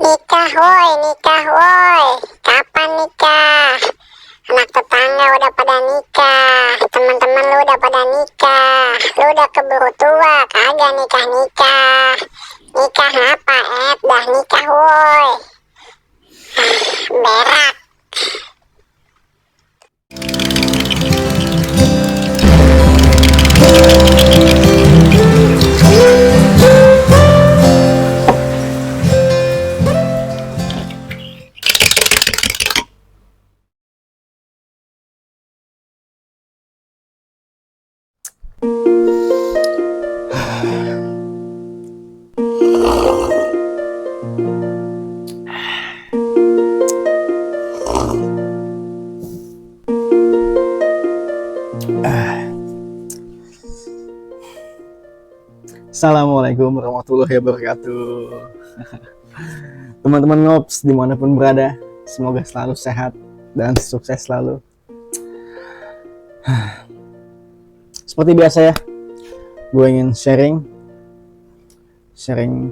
Nikah woi. Kapan nikah? Anak tetangga udah pada nikah, teman-teman lu udah pada nikah, lu udah keburu tua, kagak nikah-nikah. Nikah apa, dah nikah woi. Berak. Assalamualaikum warahmatullahi wabarakatuh. Teman-teman ngops dimanapun berada, semoga selalu sehat dan sukses selalu. Seperti biasa ya, gue ingin sharing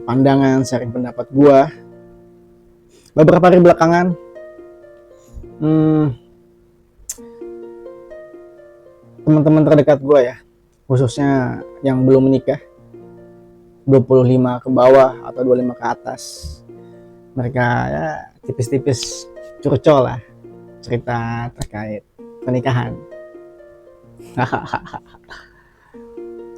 pandangan, sharing pendapat gue. Beberapa hari belakangan, teman-teman terdekat gue ya, khususnya yang belum menikah, 25 ke bawah atau 25 ke atas, mereka ya tipis-tipis curcol lah cerita terkait pernikahan.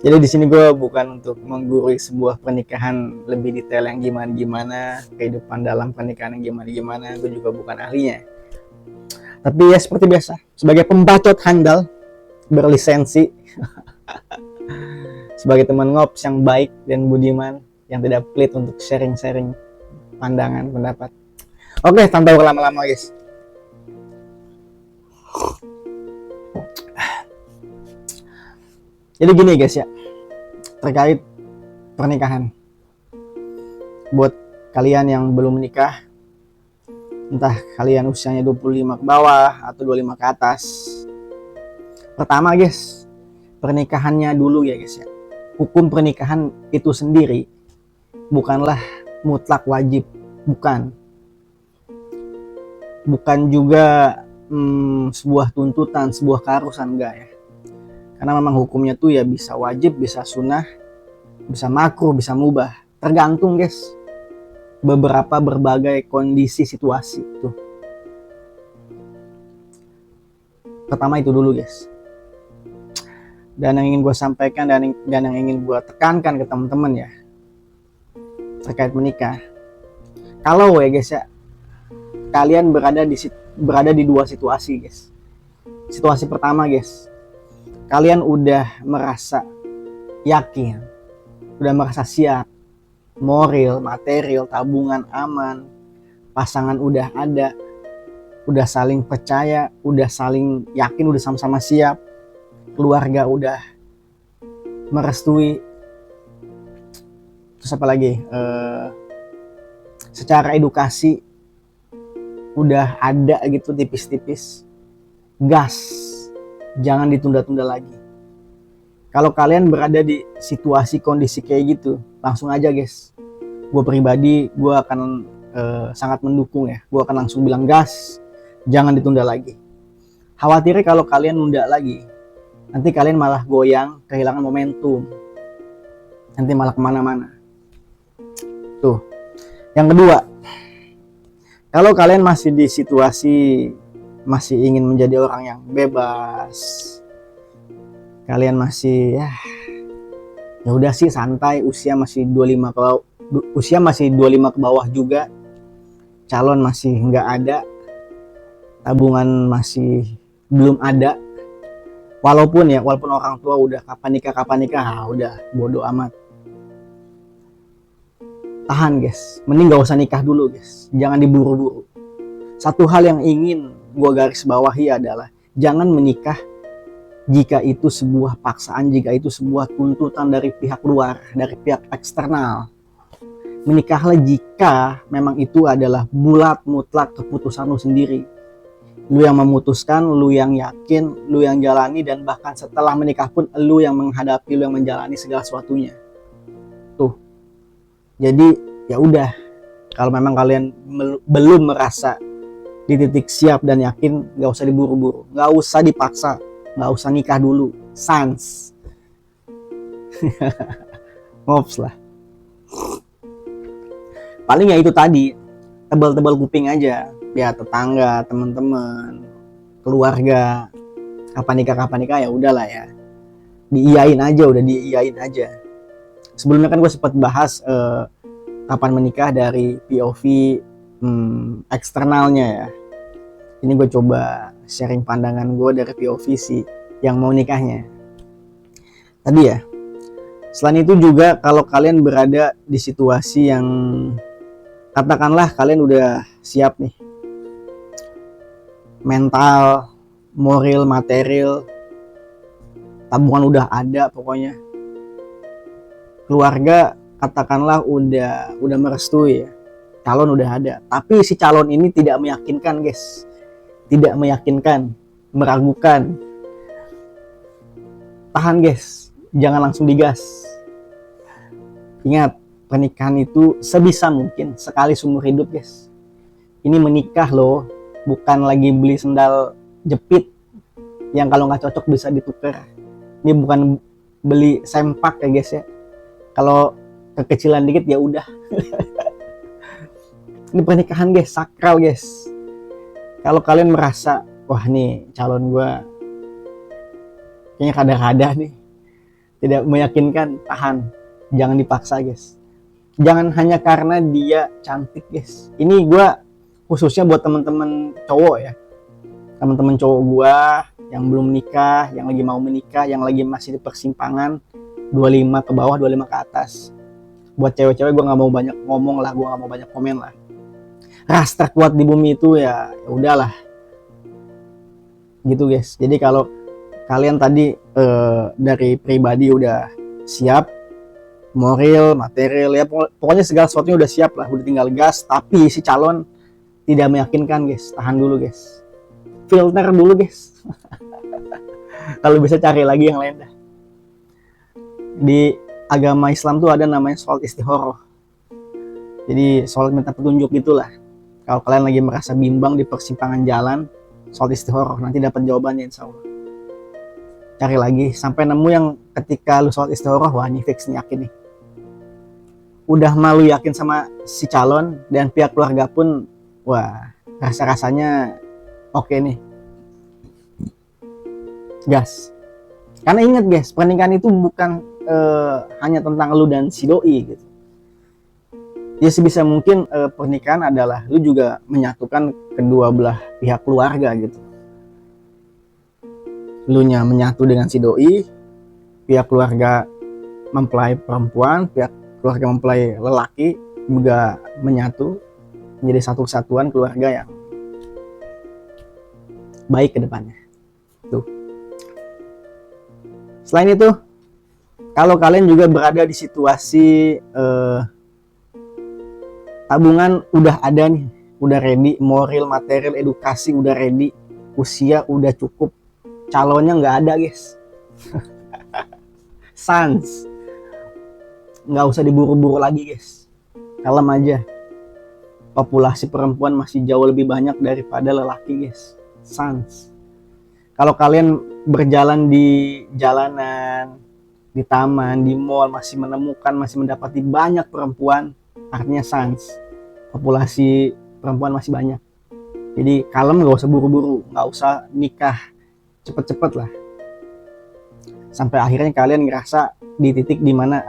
Jadi di sini gue bukan untuk menggurui sebuah pernikahan lebih detail yang gimana, kehidupan dalam pernikahan yang gimana, gue juga bukan ahlinya. Tapi ya seperti biasa, sebagai pembacot handal berlisensi, sebagai teman ngops yang baik dan budiman, yang tidak pelit untuk sharing-sharing pandangan, pendapat. Oke, tanpa berlama-lama guys. Jadi gini guys ya, terkait pernikahan. Buat kalian yang belum menikah, entah kalian usianya 25 ke bawah atau 25 ke atas. Pertama guys, pernikahannya dulu ya guys ya. Hukum pernikahan itu sendiri bukanlah mutlak wajib, bukan juga sebuah tuntutan, sebuah keharusan, enggak ya. Karena memang hukumnya tuh ya bisa wajib, bisa sunnah, bisa makruh, bisa mubah, tergantung guys berbagai kondisi situasi tuh. Pertama itu dulu guys. Dan yang ingin gue sampaikan dan yang ingin gue tekankan ke teman-teman ya terkait menikah, kalau ya guys ya, kalian berada di dua situasi guys. Situasi pertama guys, kalian udah merasa yakin, udah merasa siap, moral, material, tabungan aman, pasangan udah ada, udah saling percaya, udah saling yakin, udah sama-sama siap, keluarga udah merestui, terus apa lagi, secara edukasi udah ada gitu tipis-tipis, gas, jangan ditunda-tunda lagi. Kalau kalian berada di situasi kondisi kayak gitu, langsung aja guys. Gue pribadi, gue akan sangat mendukung ya, gue akan langsung bilang gas, jangan ditunda lagi. Khawatirnya kalau kalian nunda lagi, nanti kalian malah goyang, kehilangan momentum, nanti malah kemana-mana. Tuh. Yang kedua, kalau kalian masih di situasi masih ingin menjadi orang yang bebas, kalian masih ya udah sih santai, usia masih 25 ke bawah juga, calon masih nggak ada, tabungan masih belum ada. Walaupun orang tua udah kapan nikah, udah bodo amat. Tahan guys, mending gak usah nikah dulu guys, jangan diburu-buru. Satu hal yang ingin gue garis bawahi adalah jangan menikah jika itu sebuah paksaan, jika itu sebuah tuntutan dari pihak luar, dari pihak eksternal. Menikahlah jika memang itu adalah bulat mutlak keputusan lu sendiri. Lu yang memutuskan, lu yang yakin, lu yang jalani, dan bahkan setelah menikah pun lu yang menghadapi, lu yang menjalani segala sesuatunya. Tuh. Jadi ya udah, Kalau memang kalian belum merasa di titik siap dan yakin, nggak usah diburu-buru, nggak usah dipaksa, nggak usah nikah dulu, sans. Ngops lah. Paling ya itu tadi, tebal-tebal kuping aja, ya tetangga, teman-teman, keluarga. Kapan nikah ya udahlah ya, diiyain aja. Sebelumnya kan gue sempat bahas kapan menikah dari POV eksternalnya ya. Ini gue coba sharing pandangan gue dari POV si yang mau nikahnya. Tadi ya, selain itu juga kalau kalian berada di situasi yang katakanlah kalian udah siap nih, mental, moral, material, tabungan udah ada pokoknya, keluarga katakanlah udah merestui ya, calon udah ada, tapi si calon ini tidak meyakinkan guys, tidak meyakinkan, meragukan. Tahan guys, jangan langsung digas. Ingat, pernikahan itu sebisa mungkin sekali seumur hidup guys. Ini menikah loh, bukan lagi beli sendal jepit yang kalau nggak cocok bisa ditukar. Ini bukan beli sempak ya guys ya. Kalau kekecilan dikit ya udah. Ini pernikahan guys, sakral guys. Kalau kalian merasa, wah nih calon gue kayaknya kada-kada nih, tidak meyakinkan, tahan. Jangan dipaksa guys. Jangan hanya karena dia cantik guys. Ini gue khususnya buat teman-teman cowok ya. Teman-teman cowok gue yang belum nikah, yang lagi mau menikah, yang lagi masih di persimpangan 25 ke bawah, 25 ke atas. Buat cewek-cewek gue gak mau banyak ngomong lah, gue gak mau banyak komen lah. Ras terkuat di bumi itu ya udahlah gitu guys. Jadi kalau kalian tadi dari pribadi udah siap, moral, material ya pokoknya segala sesuatunya udah siap lah, udah tinggal gas, tapi si calon tidak meyakinkan guys, tahan dulu guys, filter dulu guys. Kalau bisa cari lagi yang lain dah. Di agama Islam tuh ada namanya sholat istikharah, jadi sholat minta petunjuk gitulah. Kalau kalian lagi merasa bimbang di persimpangan jalan, sholat istikharah, nanti dapat jawabannya insya Allah. Cari lagi sampai nemu yang ketika lu sholat istikharah, wah ini fix nih, yakin nih. Udah malu yakin sama si calon dan pihak keluarga pun, wah rasa-rasanya oke nih. Gas. Karena ingat guys, pernikahan itu bukan hanya tentang lu dan si doi gitu. Ya sebisa mungkin pernikahan adalah lu juga menyatukan kedua belah pihak keluarga gitu. Lu nya menyatu dengan si doi, pihak keluarga mempelai perempuan, pihak keluarga mempelai lelaki juga menyatu menjadi satu kesatuan keluarga yang baik ke depannya. Tuh. Selain itu, kalau kalian juga berada di situasi tabungan udah ada nih, udah ready, moral, material, edukasi udah ready, usia udah cukup, calonnya nggak ada guys. Sans, nggak usah diburu-buru lagi guys, kalem aja. Populasi perempuan masih jauh lebih banyak daripada lelaki guys. Sans. Kalau kalian berjalan di jalanan, di taman, di mall, masih menemukan, masih mendapati banyak perempuan, artinya sans, populasi perempuan masih banyak. Jadi kalem, gak usah buru-buru, gak usah nikah cepet-cepet lah, sampai akhirnya kalian ngerasa di titik dimana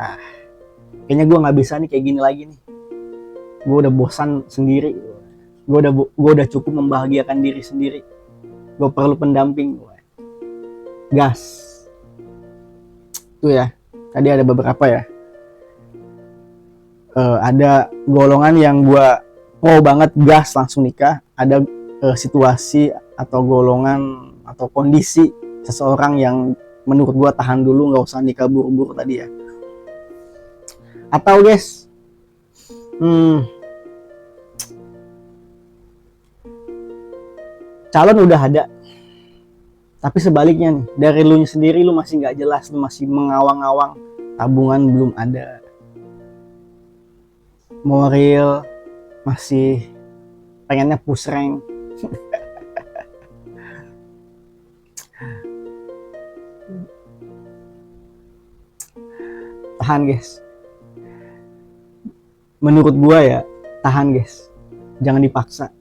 kayaknya gue gak bisa nih kayak gini lagi nih, gue udah bosan sendiri, gue udah cukup membahagiakan diri sendiri, gue perlu pendamping. Gas. Itu ya, tadi ada beberapa ya. Ada golongan yang gue pro banget, gas langsung nikah. Ada situasi atau golongan atau kondisi seseorang yang menurut gue tahan dulu, nggak usah nikah buru-buru tadi ya. Atau guys, calon udah ada, tapi sebaliknya nih, dari lu sendiri lu masih nggak jelas, lu masih mengawang-awang, tabungan belum ada, moral, masih pengennya push rank. Tahan guys, menurut gua ya, tahan guys, jangan dipaksa.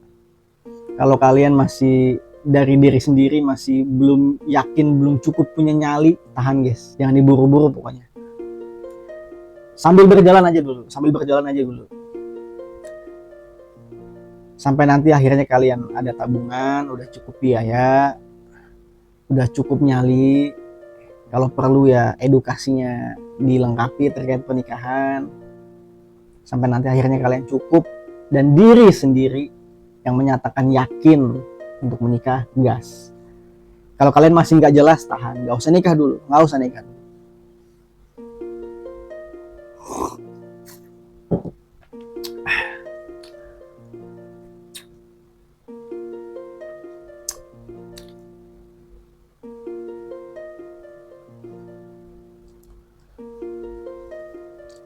Kalau kalian masih dari diri sendiri masih belum yakin, belum cukup punya nyali, tahan guys, jangan diburu-buru pokoknya. Sambil berjalan aja dulu, sampai nanti akhirnya kalian ada tabungan, udah cukup biaya, udah cukup nyali. Kalau perlu ya edukasinya dilengkapi terkait pernikahan, sampai nanti akhirnya kalian cukup dan diri sendiri yang menyatakan yakin untuk menikah, gas. Kalau kalian masih nggak jelas, tahan, nggak usah nikah dulu.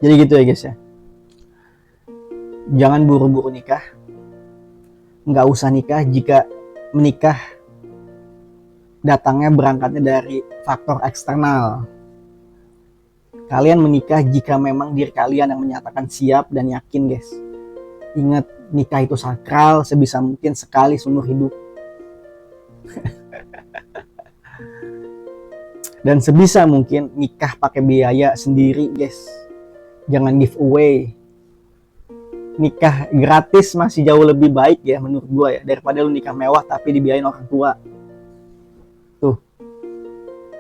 Jadi gitu ya guys ya, jangan buru-buru nikah, nggak usah nikah jika menikah datangnya berangkatnya dari faktor eksternal. Kalian menikah jika memang diri kalian yang menyatakan siap dan yakin guys. Ingat, nikah itu sakral, sebisa mungkin sekali seumur hidup. Dan sebisa mungkin nikah pakai biaya sendiri guys, jangan giveaway. Nikah gratis masih jauh lebih baik ya menurut gua ya, daripada lu nikah mewah tapi dibiayain orang tua. Tuh,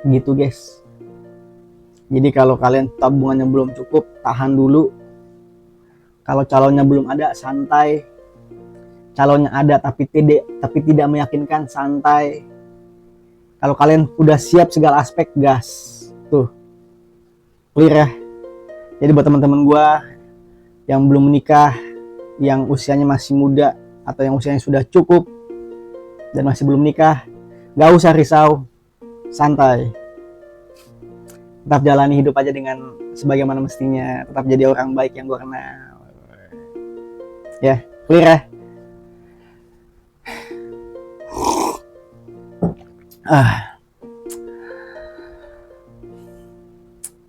gitu guys. Jadi kalau kalian tabungannya belum cukup, tahan dulu. Kalau calonnya belum ada, santai. Calonnya ada tapi tidak meyakinkan, santai. Kalau kalian udah siap segala aspek, gas. Tuh, clear ya. Jadi buat teman-teman gua yang belum menikah, yang usianya masih muda atau yang usianya sudah cukup dan masih belum nikah, gak usah risau, santai. Tetap jalani hidup aja dengan sebagaimana mestinya, tetap jadi orang baik yang gue kenal. Ya, clear ya?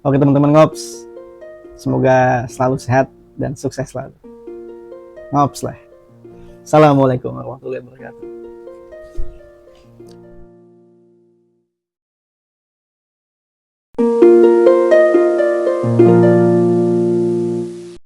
Oke teman-teman Ngops, semoga selalu sehat dan sukses selalu. Ngops lah. Assalamualaikum warahmatullahi wabarakatuh.